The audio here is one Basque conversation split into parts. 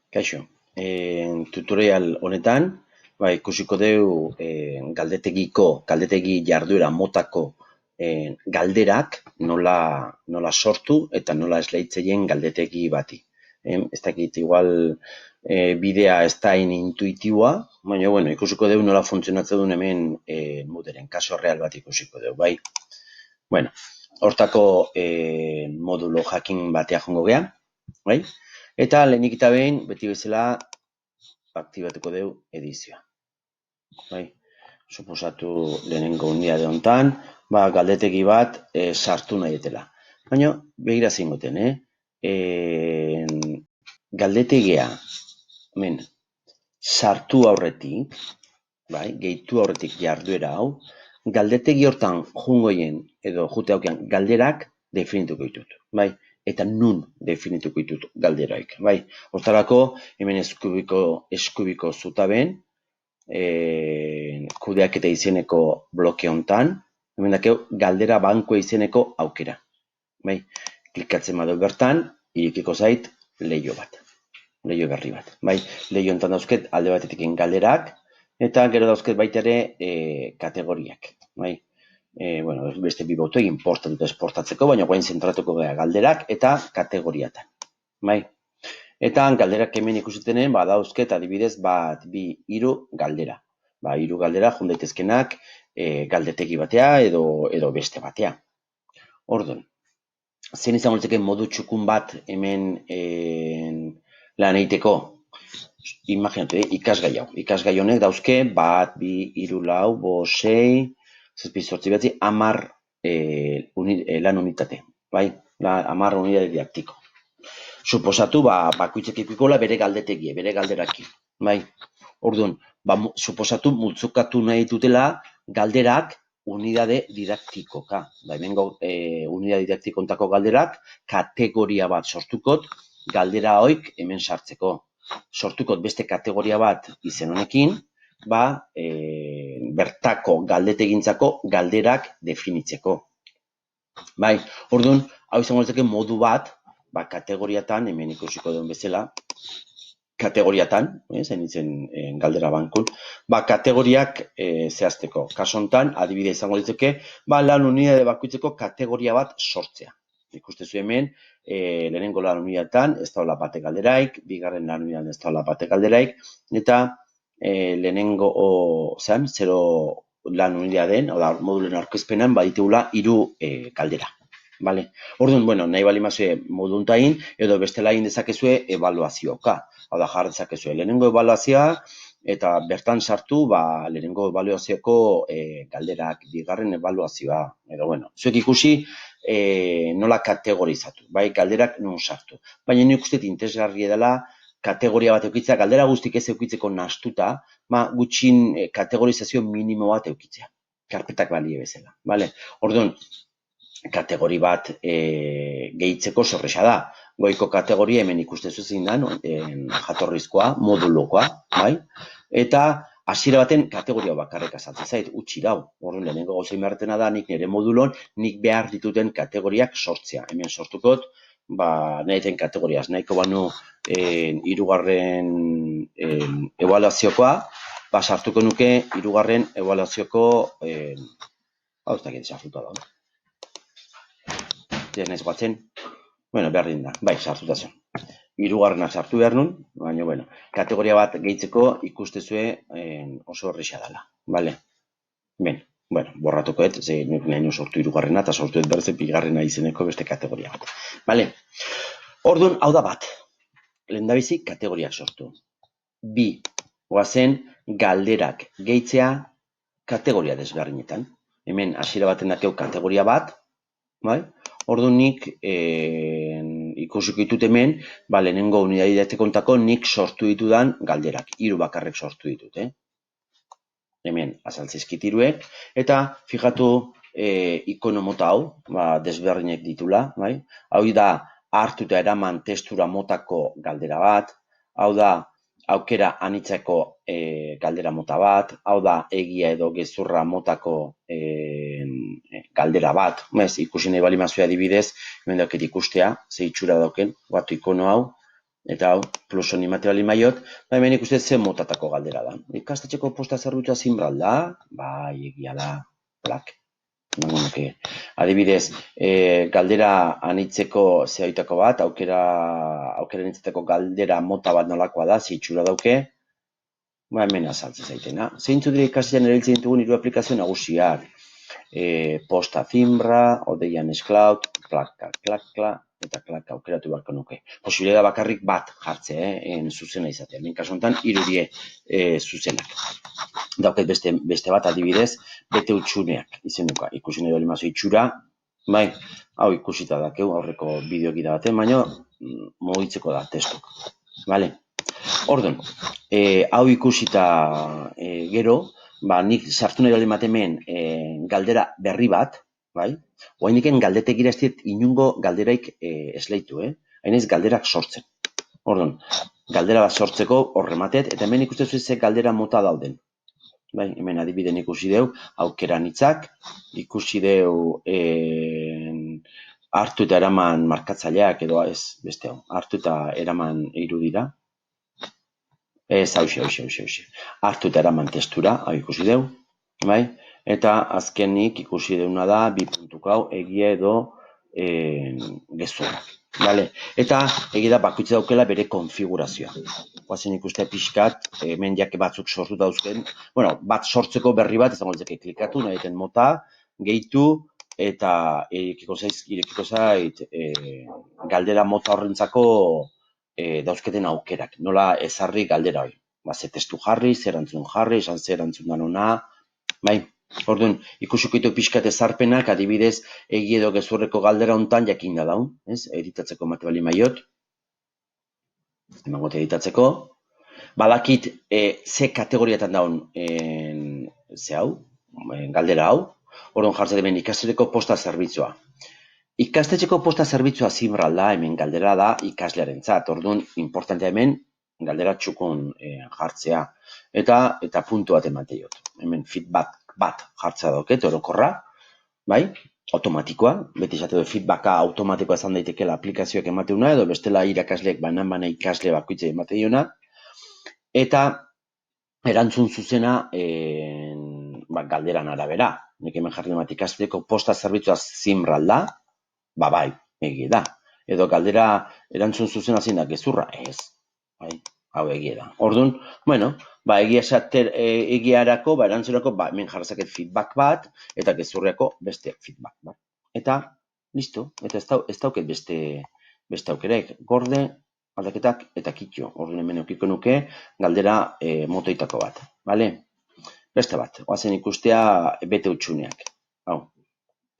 Kaixo, tutorial honetan ikusiko dugu galdetegi jarduera motako galderak nola sortu eta nola esleitzeien galdetegi bati. Ez dakit, igual bidea ez da intuitiboa, baina bueno, ikusiko dugu nola funtzionatzen duen hemen moderen, kaso real bat ikusiko dugu, bai. Bueno, hortako modulo jakin batea jongo gea, bai? Eta lehenik eta behin, beti bezala, aktibatuko dugu edizioa. Bai? Suposatu lehenengo unidade honetan, galdetegi bat sartu nahi dutela. Baina, begira zein goten, galdetegia, hemen, sartu aurretik, bai, gehitu aurretik jarduera hau, galdetegi hortan jungoien edo jute haukean galderak definituko ditut, bai? Eta nun definituko ditut galderaik, bai? Hortarako, hemen eskubiko zutaben, kudeaketa izeneko bloke hontan, hemen dakeu galdera bankoa izeneko aukera, bai? Klikatzen badu bertan, irekiko zait leiho bat, leiho berri bat, bai? Leiho hontan dauzket alde batetik galderak, eta gero dauzket baita ere kategoriak, bai? Bueno, beste bi boto importatuta esportatzeko, baina guain zentratuko gara galderak eta kategoriatan, bai? Eta galderak hemen ikusitenen, dauzket adibidez bat, bi, hiru galdera. Hiru galdera jundaitezkenak galdetegi batea edo beste batea. Orduan, zein izango litzake modu txukun bat hemen lan egiteko? Imaginatu, ikasgai hau. Ikasgai honek dauzke bat, bi, hiru, lau, bost, sei, 7, 8, 9, 10 lan unitate, bai? 10 unitate didaktiko. Suposatu, bakoitzak ikuikola bere galdetegie, bere galderaki, bai? Orduan, suposatu multzokatu nahi dutela galderak unidade didaktikoka. Hemengo unidade didaktikontako galderak kategoria bat sortukot galdera hoik hemen sartzeko. Sortukot beste kategoria bat izen honekin, bertako galdetegintzako galderak definitzeko. Bai, orduan, hau izango litzake modu bat, kategoriatan, hemen ikusiko duen bezala, kategoriatan, zein izen galdera bankun, kategoriak zehazteko. Kaso honetan, adibidea izango litzake, lan unidade bakoitzeko kategoria bat sortzea. Ikustezu hemen, lehenengo lan unidadetan ez daula bate galderaik, bigarren lan unidadetan ez daula bate galderaik, eta lehenengo, zero lan unidadeen, modulen aurkezpenan, baditugula 3 galdera. Vale. Orduan, nahi bali mazue modu untain, edo bestela egin dezakezue ebaluazioka. Hau da, jar dezakezue lehenengo ebaluazioa, eta bertan sartu, lehenengo ebaluazioko galderak, bigarren ebaluazioa, edo, zuek ikusi nola kategorizatu, bai, galderak non sartu. Baina nik uste interesgarria dela kategoria bat eukitzea, galdera guztik ez eukitzeko nastuta, gutxin kategorizazio minimo bat eukitzea. Karpetak balie bezala, vale? Orduan, kategori bat gehitzeko sorresa da. Goiko kategoria hemen ikustezu zein da, jatorrizkoa, modulokoa, bai? Eta hasiera baten kategoria bakarrik azaltzen zait, utzi dau. Orduan, lehenengo gauza inbertena da, nik nire modulon, nik behar dituten kategoriak sortzea. Hemen sortukot, nahi den kategoriaz. Nahiko banu 3. Ebaluaziokoa, sartuko nuke 3. Ebaluazioko, hau ez dakit sartuta da. Naiz batzen, behar da, sartuta zen. 3. sartu behar nun, baina, kategoria bat gehitzeko ikustezue oso horrexea dela, bale? Borratuko ez, nik nahi nu sortu 3. eta sortu ez berze 2. izeneko beste kategoria bat, bale? Orduan, hau da bat, lehendabizi kategoriak sortu. 2, oazen galderak gehitzea kategoria desberdinetan. Hemen, hasiera baten dakeu kategoria bat, bai? Orduan nik ikusiko ditut hemen, lehenengo unidade didaktikontako nik sortu ditudan galderak. 3 bakarrek sortu ditut, Hemen, azaltzizkit 3, eta fijatu ikono mota hau, desberdinek ditula, bai? Hau da, hartu eta eraman testura motako galdera bat, hau da, aukera anitzeko galdera mota bat, hau da, egia edo gezurra motako galdera bat. Ikusi nahi bali mazue adibidez, hemen dauket ikustea, ze itxura dauken, batu ikono hau, Eta hau, plus honi mate bali maiot, hemen ikuste zen motatako galdera da. Ikastetxeko posta zerbitzua zinbral da? Bai, egia da, plak. Adibidez, galdera anitzeko zehaitako bat, aukera anitzeko galdera mota bat nolakoa da, zitxura dauke, hemen azaltzen zaitena. Zeintzu dira ikastetxean erabiltzen ditugun hiru aplikazio nagusiak. Posta Zimbra, Odeian Cloud, klak, eta klak aukeratu beharko nuke. Posibilidad bakarrik bat jartze, zuzena izatea. Hemen kasu honetan, hiru die zuzenak. Dauket beste bat adibidez, bete utxuneak izenuka. Ikusi nahi bali mazo itxura, bai, hau ikusita dakeu aurreko bideokida baten, baina mugitzeko da testuk. Vale? Orduan, hau ikusita gero, nik sartu nahi bali matemen galdera berri bat, bai? Oainiken galdetekira ez dit inungo galderaik esleitu, hainez galderak sortzen. Orduan, galdera bat sortzeko horrematet, eta hemen ikustezu ze galdera mota dauden. Bai, hemen adibiden ikusi deu, aukera anitzak, ikusi deu hartu eta eraman markatzaileak edo ez, beste hau, hartu eta eraman irudira. Ez, hauxe. Hartu eta eraman testura, hau ikusi deu, bai? Eta azkenik ikusi deuna da, 2 hau, egia edo gezurrak. Vale. Eta egia da bakoitza daukela bere konfigurazioa. Guazen ikustea pixkat, hemen jake batzuk sortu dauzken. Bueno, bat sortzeko berri bat, ez dago litzake klikatu, nahi den mota, gehitu, eta irekiko zait galdera mota horrentzako dauzketen aukerak. Nola ezarri galdera hori. Ze testu jarri, zer erantzun jarri, esan zer erantzun danona, bai? Orduan, ikusiko ditu pixkat ezarpenak, adibidez, egi edo gezurreko galdera hontan jakin da daun, ez? Editatzeko mate bali maiot. Emangote editatzeko. Badakit ze kategoriatan daun ze hau, galdera hau. Orduan jartzen hemen ikastetxeko posta zerbitzua. Ikastetxeko posta zerbitzua zibral da, hemen galdera da ikaslearentzat. Orduan, importantea hemen galdera txukun jartzea. Eta puntu bat emateiot. Hemen feedback bat jartzea dauket, orokorra, bai? Automatikoa, beti esate du feedbacka automatikoa izan daitekela aplikazioak emateuna, edo bestela irakasleek banan ikasle bakoitze emateiona. Eta erantzun zuzena galderan arabera. Nik hemen jarri emat ikastetxeko posta zerbitzua zimral da, bai, egie da. Edo galdera erantzun zuzena zein da, gezurra, ez, bai? Hau egia da. Orduan, bueno, egiarako, erantzurako, hemen jarrazaket feedback bat, eta gezurriako beste feedback bat. Eta, listo, eta ez dauket beste aukerek, gorde, aldaketak eta kitxo. Orduan hemen eukiko nuke, galdera motoitako bat, bale? Beste bat, oazen ikustea bete utxuneak. Hau,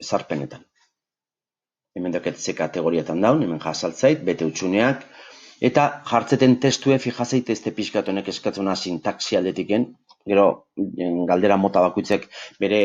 ezarpenetan. Hemen dauket ze kategoriatan daun, hemen jasaltzait, bete utxuneak, eta jartzeten testue fijazeit ez pixkat honek eskatzuna sintaxi aldetiken, gero galdera mota bakoitzek bere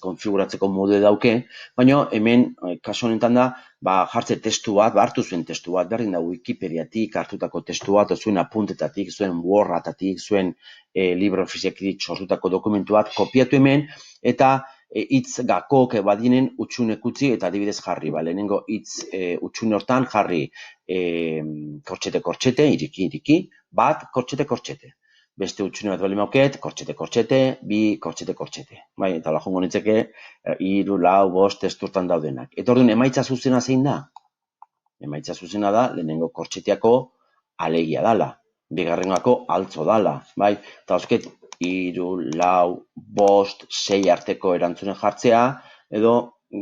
konfiguratzeko modu dauke, baina hemen kasu honetan da, jartze testu bat, hartu zuen testu bat, berdin da Wikipediatik hartutako testu bat, zuen apuntetatik, zuen Wordatatik, zuen LibreOfficeetik sortutako dokumentu bat, kopiatu hemen, eta hitz gakok badinen utxunek utzi eta adibidez jarri, lehenengo hitz utxune hortan jarri kortxete, iriki, bat, kortxete. Beste utxune bat bali mauket, kortxete, bi, kortxete. Bai, eta hola jongo nintzeke, 3, 4, 5 testurtan daudenak. Eta orduan, emaitza zuzena zein da? Emaitza zuzena da, lehenengo kortxeteako alegia dala, bigarrengako altzo dala, bai, eta hausket, 3, 4, 5, 6 arteko erantzunen jartzea, edo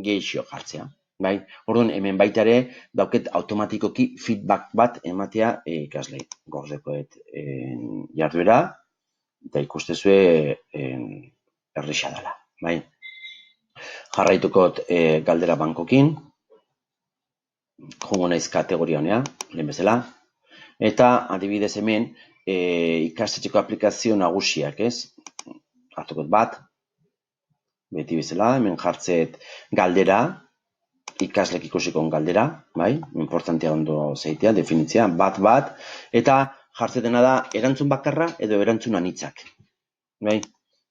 geixio jartzea. Bai, orduan, hemen baita ere, dauket automatikoki feedback bat ematea ikaslei. Gordekoet jarduera, eta ikustezue errisa dela. Bai, jarraitukot galdera bankokin, jongo naiz kategoria honea, lehen bezala, eta adibidez hemen ikastetxeko aplikazio nagusiak, ez? Hartukot bat, beti bezala, hemen jartzet galdera, ikaslek ikusikoen galdera, bai? Importantea ondo zeitea, definitzea, bat, eta jartzetena da erantzun bakarra edo erantzun anitzak. Bai?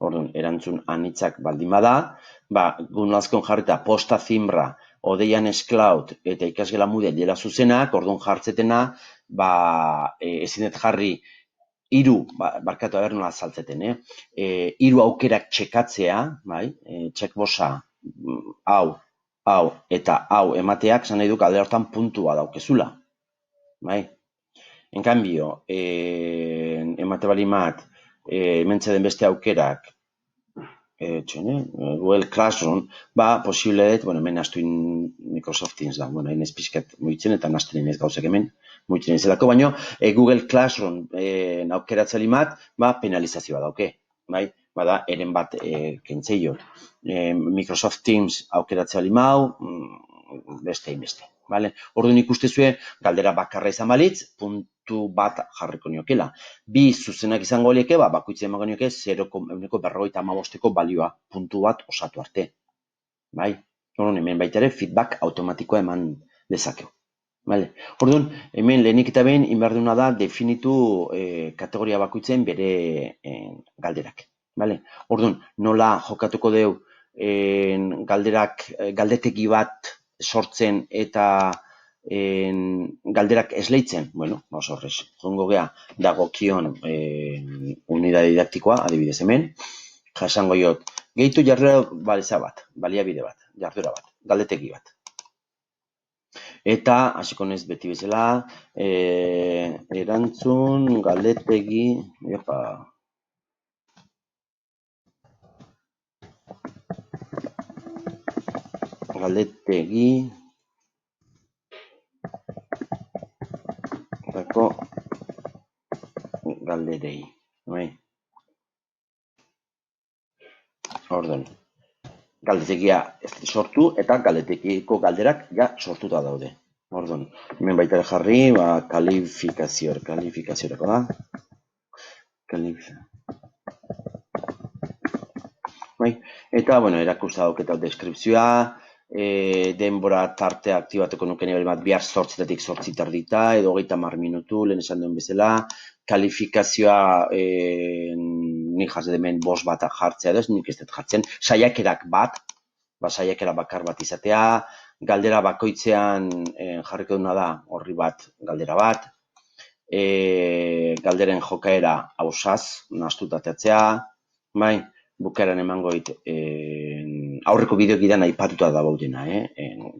Orduan, erantzun anitzak baldin bada, gunalazkon jarreta posta zimbra, Odeian Cloud eta ikasgela mude dela zuzenak, orduan jartzetena ezin dut jarri hiru, barkatu aber nola azaltzeten, hiru aukerak txekatzea, bai, checkboxa, hau eta hau emateak, zan nahi du galdera hortan puntua daukezula, bai. En cambio, emate balimat, hementxe den beste aukerak, Google Classroom, posible dut, hemen astuin Microsoft Teams da, hain ez pixkat muitzen eta nasten inez gauzak hemen, muitzen izelako, baino Google Classroom aukeratzea limat, penalizazioa dauke, bai? Bada, eren bat kentzeio. Microsoft Teams aukeratzea limau, beste inbeste. Vale? Orduan ikustezue, galdera bakarra izan balitz, puntu bat jarriko niokela. Bi zuzenak izango lieke, bakoitzen emango nioke 0,55 balioa, puntu bat osatu arte. Bai? Orduan, hemen baita ere feedback automatikoa eman dezakeu. Vale? Orduan, hemen lehenik eta behin inberduna da definitu kategoria bakoitzen bere galderak. Vale? Orduan, nola jokatuko deu galdetegi bat sortzen eta galderak esleitzen, oso horrez, jongo gea dagokion unidade didaktikoa, adibidez hemen, jasango jot, gehitu jarduera baliabide bat, jarduera bat, galdetegi bat. Eta, hasiko nez beti bezala, erantzun galdetegi, dako galderei. Orduan, galdetegia sortu eta galdetegiko galderak sortuta daude. Orduan, hemen baita jarri, kalifikazioarako da. Eta, erakusta dauketa deskripzioa, denbora tartea aktibatuko nuke nire bat bihar 8:00-tik 8:30 edo 30 minutu, lehen esan duen bezala, kalifikazioa nik jaz hemen 5 bat jartzea edo, nik ez dut jartzen, saiakerak bat, saiakera bakar bat izatea, galdera bakoitzean jarriko duna da horri bat galdera bat, galderen jokaera hausaz, nahastutateatzea, bukaeran emangoit aurreko bideogidan aipatuta da baudena,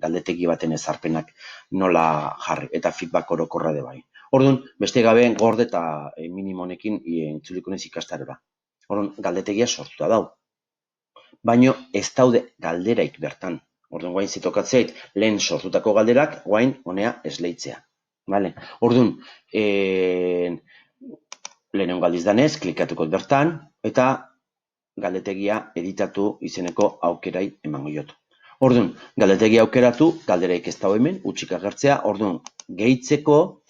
galdetegi baten ezarpenak nola jarri, eta feedback orokorra de bai. Orduan, beste gabe gorde eta minimonekin entzuliko nez ikastarora. Orduan, galdetegia sortuta dau. Baino ez daude galderaik bertan. Orduan, guain zitokatzeit lehen sortutako galderak, guain honea esleitzea. Orduan, lehen galdiz danez, klikatuko bertan, eta galdetegia editatu izeneko aukerai emango jot. Orduan, galdetegia aukeratu, galderaik ez dago hemen, utxik agertzea, orduan, gehitzeko,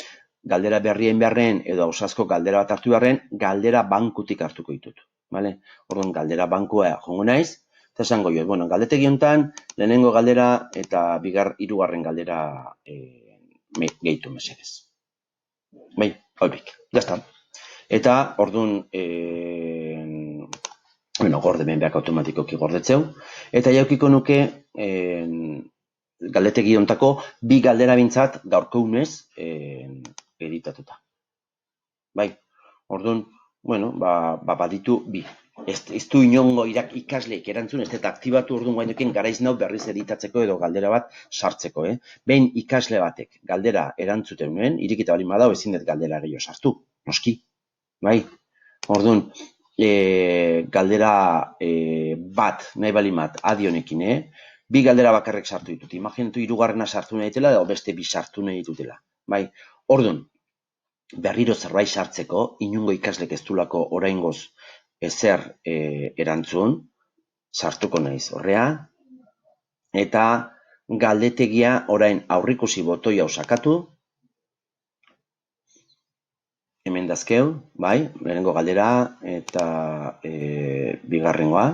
galdera berrien beharren edo ausazko galdera bat hartu beharren, galdera bankutik hartuko ditut. Orduan, galdera bankua jongo naiz, eta esango jot, galdetegi honetan, lehenengo galdera eta hirugarren galdera gehitu mesedez. Hoibik, jazta. Eta, orduan, gorde menbeak automatikoki gordetzeu, eta jaukiko nuke galdetegi hontako bi galdera bintzat gaurko unez editatuta. Orduan, baditu bi. Ez du inongo ikasleik erantzun, ez eta aktibatu orduan guainoken garaiz nau berriz editatzeko edo galdera bat sartzeko. Behin ikasle batek galdera erantzuten nuen, irikita bali madau ezin dut galdera gehiago sartu, noski. Orduan, galdera bat nahi balimat adionekin, bi galdera bakarrek sartu ditut. Imaginatu hirugarrena sartu nahi ditela, edo beste bi sartu nahi ditutela. Orduan, berriro zerbait sartzeko, inungo ikaslek ez dulako oraingoz ezer erantzun, sartuko naiz horrea, eta galdetegia orain aurrikusi botoia osakatu, hemen dazkeu, lehenengo galdera eta bigarrengoa,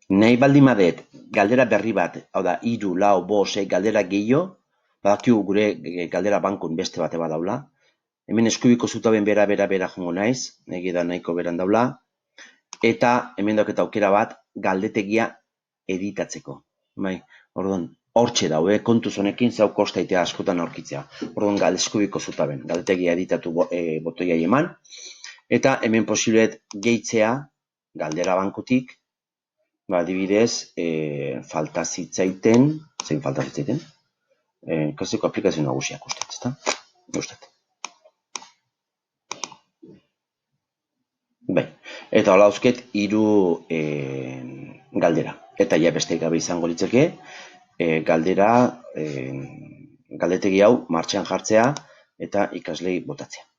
nahi baldin badet galdera berri bat, hau da, 3, 4, 5, 6 galdera gehiago, badakigu gure galdera bankun beste bate badaula, hemen eskubiko zutaben bera jongo naiz, da nahiko beran daula, eta hemen dauketa aukera bat galdetegia editatzeko. Orduan, hortxe daude, kontuz honekin zau kostaitea askotan aurkitzea. Orduan eskubiko zutaben, galdetegia editatu botoiai eman, eta hemen posiblet gehitzea galdera bankutik, adibidez, falta zitzaiten, zein falta zitzaiten? Kasiko aplikazio nagusiak ustet, ezta? Ustet. Bai, eta hola eusket 3 galdera. Eta ja besteik gabe izango litzeke, galdera, galdetegi hau martxan jartzea eta ikaslei botatzea.